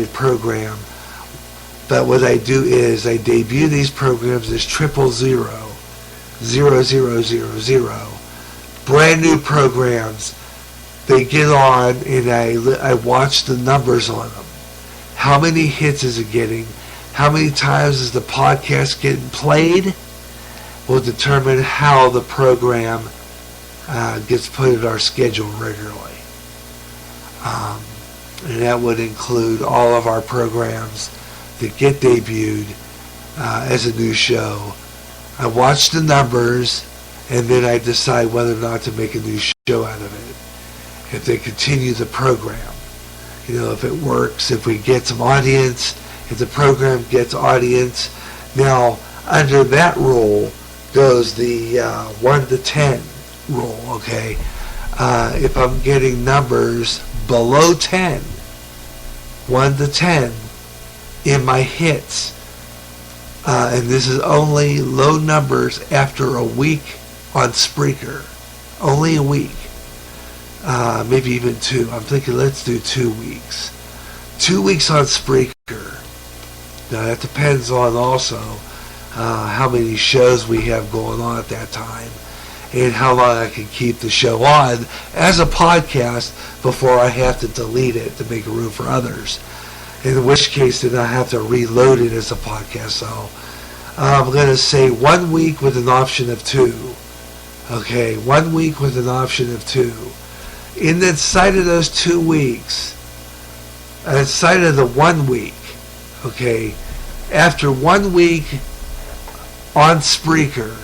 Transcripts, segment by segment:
program. But what I do is I debut these programs as 0000000. Brand new programs. They get on and I watch the numbers on them. How many hits is it getting? How many times is the podcast getting played? Will determine how the program gets put in our schedule regularly. And that would include all of our programs that get debuted as a new show. I watch the numbers and then I decide whether or not to make a new show out of it. If they continue the program, if it works, if we get some audience, if the program gets audience. Now, under that rule goes the 1 to 10 rule, okay? If I'm getting numbers below 10, 1 to 10 in my hits, and this is only low numbers after a week on Spreaker, only a week, maybe even 2. I'm thinking let's do 2 weeks. 2 weeks on Spreaker. Now that depends on also how many shows we have going on at that time and how long I can keep the show on as a podcast before I have to delete it to make room for others. In which case then I have to reload it as a podcast. So I'm going to say 1 week with an option of 2. Okay, 1 week with an option of 2. In the side of those 2 weeks, inside of the 1 week, okay, after 1 week on Spreaker,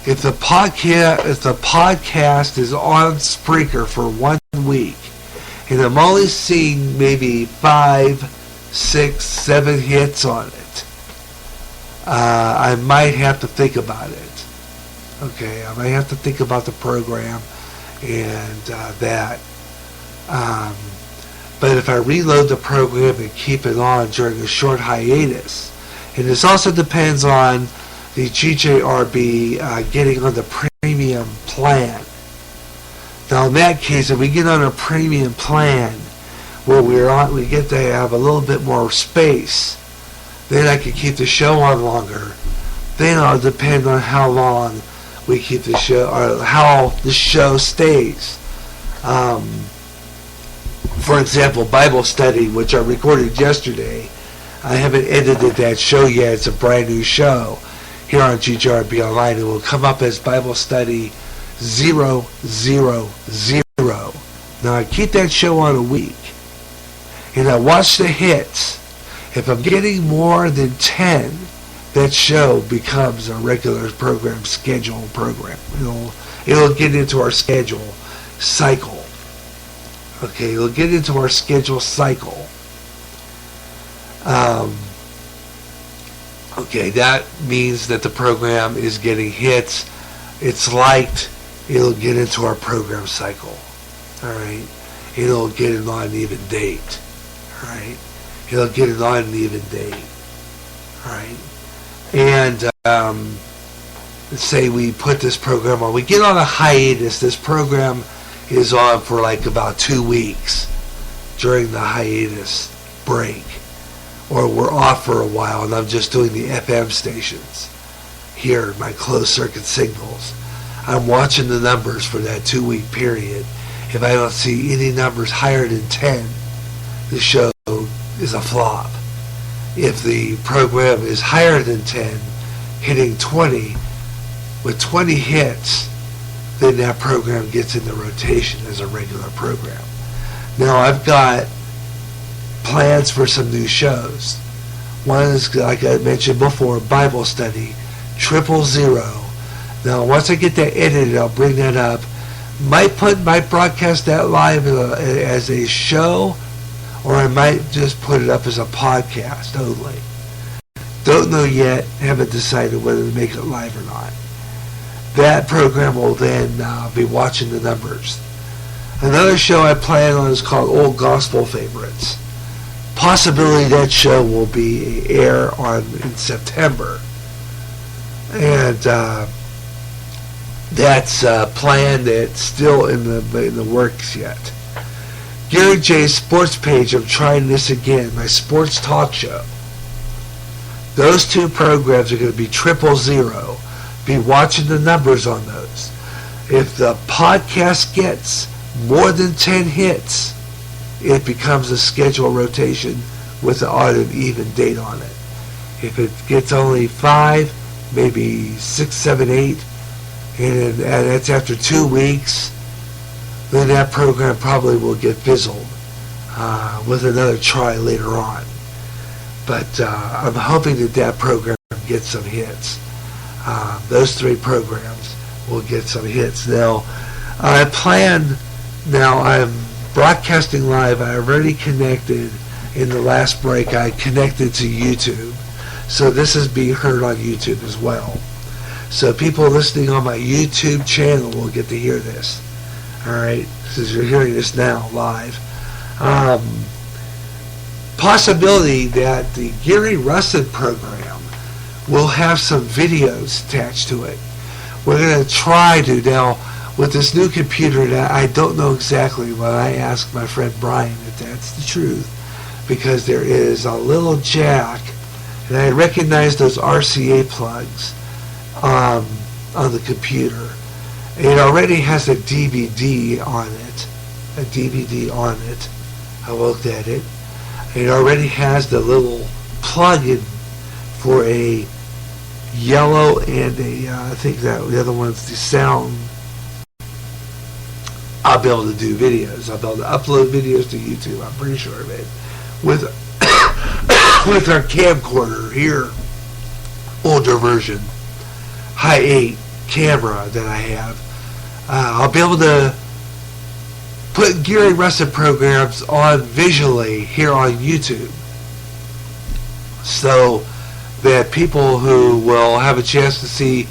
if the podcast is on Spreaker for 1 week, and I'm only seeing maybe 5, 6, 7 hits on it, I might have to think about it. Okay, I might have to think about the program and that. But if I reload the program and keep it on during a short hiatus, and this also depends on the GJRB getting on the premium plan. Now in that case, if we get on a premium plan where we get to have a little bit more space, then I can keep the show on longer. Then it'll depend on how long we keep the show, or how the show stays. For example, Bible study, which I recorded yesterday, I haven't edited that show yet. It's a brand new show here on GJRB Online. It will come up as Bible study 000. Now I keep that show on a week, and I watch the hits. If I'm getting more than 10, that show becomes a regular program, schedule program. It'll get into our schedule cycle. Okay, it'll get into our schedule cycle. Okay, that means that the program is getting hits. It's liked. It'll get into our program cycle. All right, it'll get it on an even date. All right, it'll get it on an even date. All right, and let's say we put this program on. We get on a hiatus. This program is on for like about 2 weeks during the hiatus break, or we're off for a while and I'm just doing the FM stations here, my closed circuit signals. I'm watching the numbers for that 2 week period. If I don't see any numbers higher than 10, the show is a flop. If the program is higher than 10, hitting 20, with 20 hits, then that program gets into rotation as a regular program. Now I've got plans for some new shows. One is, like I mentioned before, Bible study, 000. Now once I get that edited, I'll bring that up. Might broadcast that live as a show, or I might just put it up as a podcast only. Don't know yet, haven't decided whether to make it live or not. That program will then be watching the numbers. Another show I plan on is called Old Gospel Favorites. Possibility that show will be air in September. And that's a plan that's still in the works yet. Gary J's sports page, I'm trying this again, my sports talk show. Those two programs are going to be 000. Be watching the numbers on those. If the podcast gets more than 10 hits, it becomes a schedule rotation with an odd and even date on it. If it gets only 5, maybe 6, 7, 8, and that's after 2 weeks, then that program probably will get fizzled with another try later on. But I'm hoping that program gets some hits. Those 3 programs will get some hits. Now, I'm broadcasting live. I already connected in the last break. I connected to YouTube. So this is being heard on YouTube as well. So people listening on my YouTube channel will get to hear this. All right, since you're hearing this now live. Possibility that the Gary Russin program will have some videos attached to it. We're going to try to, now with this new computer, I don't know exactly, when I asked my friend Brian if that's the truth, because there is a little jack, and I recognize those RCA plugs on the computer. It already has a DVD on it. I looked at it. It already has the little plug-in for a yellow and I think that the other one's the sound. I'll be able to do videos. I'll be able to upload videos to YouTube. I'm pretty sure of it. With with our camcorder here, older version, high 8 camera that I have, I'll be able to put Gary Russin programs on visually here on YouTube, so that people who will have a chance to see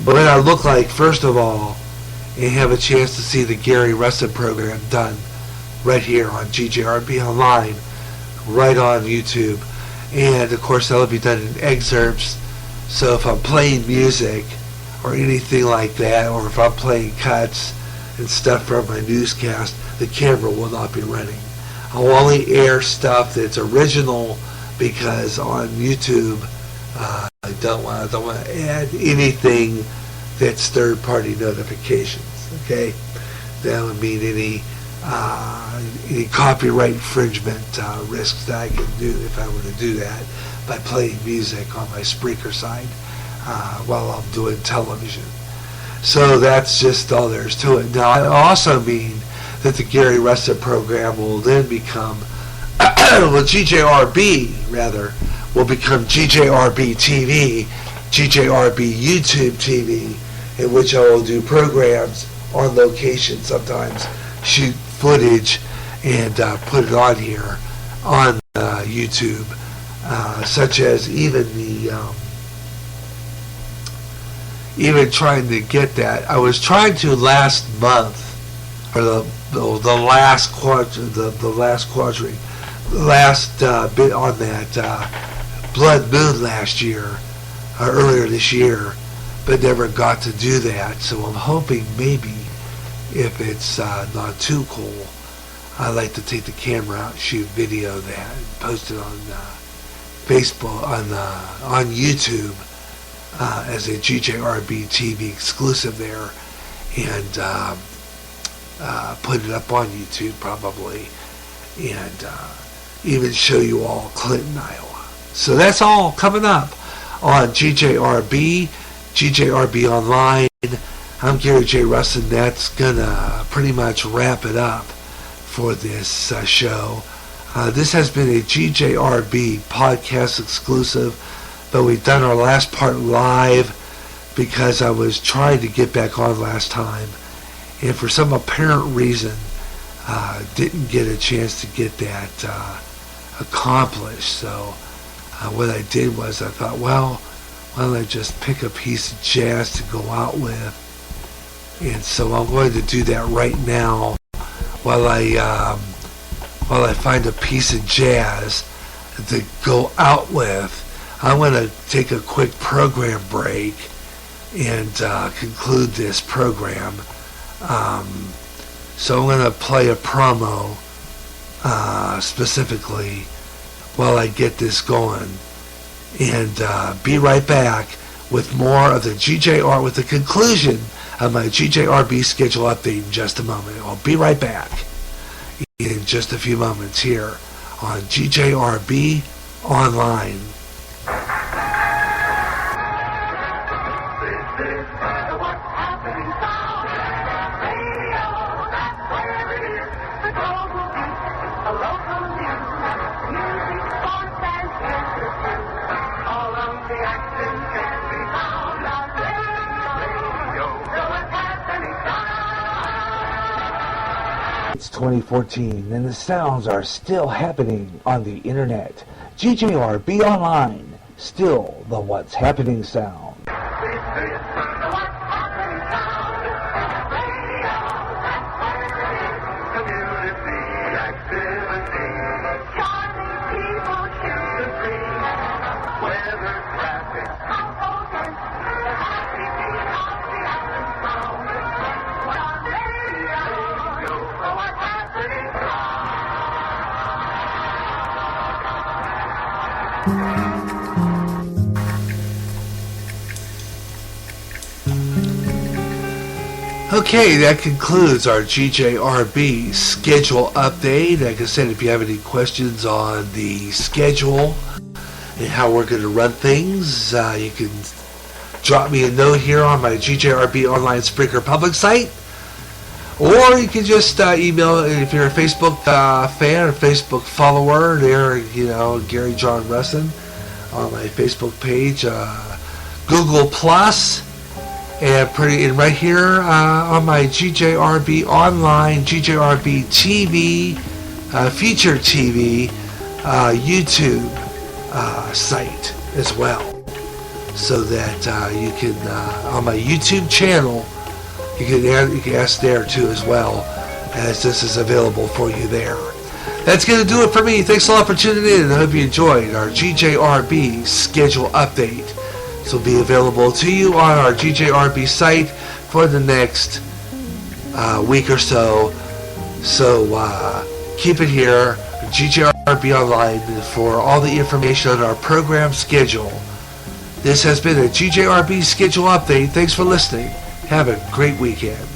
what I look like first of all, and have a chance to see the Gary Russin program done right here on GJRB Online, right on YouTube. And of course that'll be done in excerpts, so if I'm playing music or anything like that, or if I'm playing cuts and stuff from my newscast, the camera will not be running. I'll only air stuff that's original, because on YouTube I don't want to add anything that's third-party notifications. Okay, that would mean any copyright infringement risks that I can do if I were to do that by playing music on my Spreaker side while I'm doing television. So that's just all there is to it. Now, I also mean that the Gary Russin program will then become, GJRB rather, will become GJRB TV, GJRB YouTube TV, in which I will do programs on location, sometimes shoot footage and put it on here on YouTube, such as even trying to get that. I was trying to last month, or the last bit on that Blood Moon last year, or earlier this year, but never got to do that. So I'm hoping maybe, if it's not too cool, I like to take the camera out, shoot video of that, and post it on Facebook, on YouTube, as a GJRB TV exclusive there, and put it up on YouTube probably, and even show you all Clinton, Iowa. So that's all coming up on GJRB Online. I'm Gary J. Russin. That's gonna pretty much wrap it up for this show. This has been a GJRB podcast exclusive, but we've done our last part live because I was trying to get back on last time, and for some apparent reason didn't get a chance to get that accomplished. So what I did was I thought, well, why don't I just pick a piece of jazz to go out with? And so I'm going to do that right now while I find a piece of jazz to go out with. I'm going to take a quick program break and conclude this program. So I'm going to play a promo specifically while I get this going. And be right back with more of the GJR, with the conclusion of my GJRB schedule update in just a moment. I'll be right back in just a few moments here on GJRB Online. It's 2014 and the sounds are still happening on the internet. GJRB Online, still the What's Happening sound. Okay, that concludes our GJRB schedule update. Like I said, if you have any questions on the schedule and how we're going to run things, you can drop me a note here on my GJRB Online Spreaker public site, or you can just email, if you're a Facebook fan or Facebook follower, there, Gary John Russin on my Facebook page, Google Plus. And right here on my GJRB Online, GJRB TV, Feature TV, YouTube site as well. So that you can, on my YouTube channel, you can ask there too as well, as this is available for you there. That's going to do it for me. Thanks a lot for tuning in, and I hope you enjoyed our GJRB schedule update. This will be available to you on our GJRB site for the next week or so. So keep it here, GJRB Online, for all the information on our program schedule. This has been a GJRB schedule update. Thanks for listening. Have a great weekend.